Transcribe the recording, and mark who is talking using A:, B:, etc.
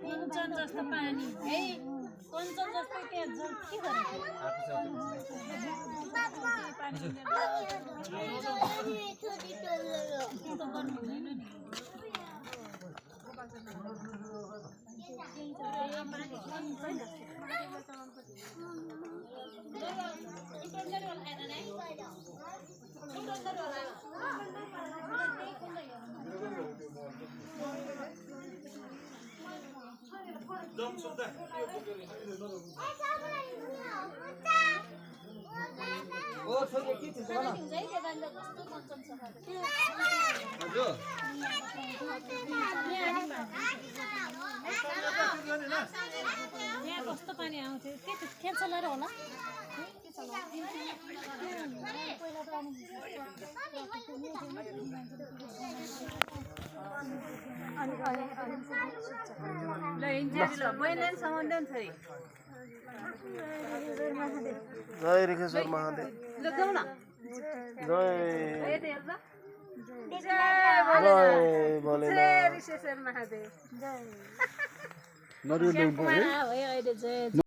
A: कञ्चन जस्तो पानी है कञ्चन जस्तो के गरेको यहाँ कस्तो पानी आउँथ्यो के खेल्छलर होला
B: जय ऋखेश्वर महादेव जय भोलेनाथ
A: जय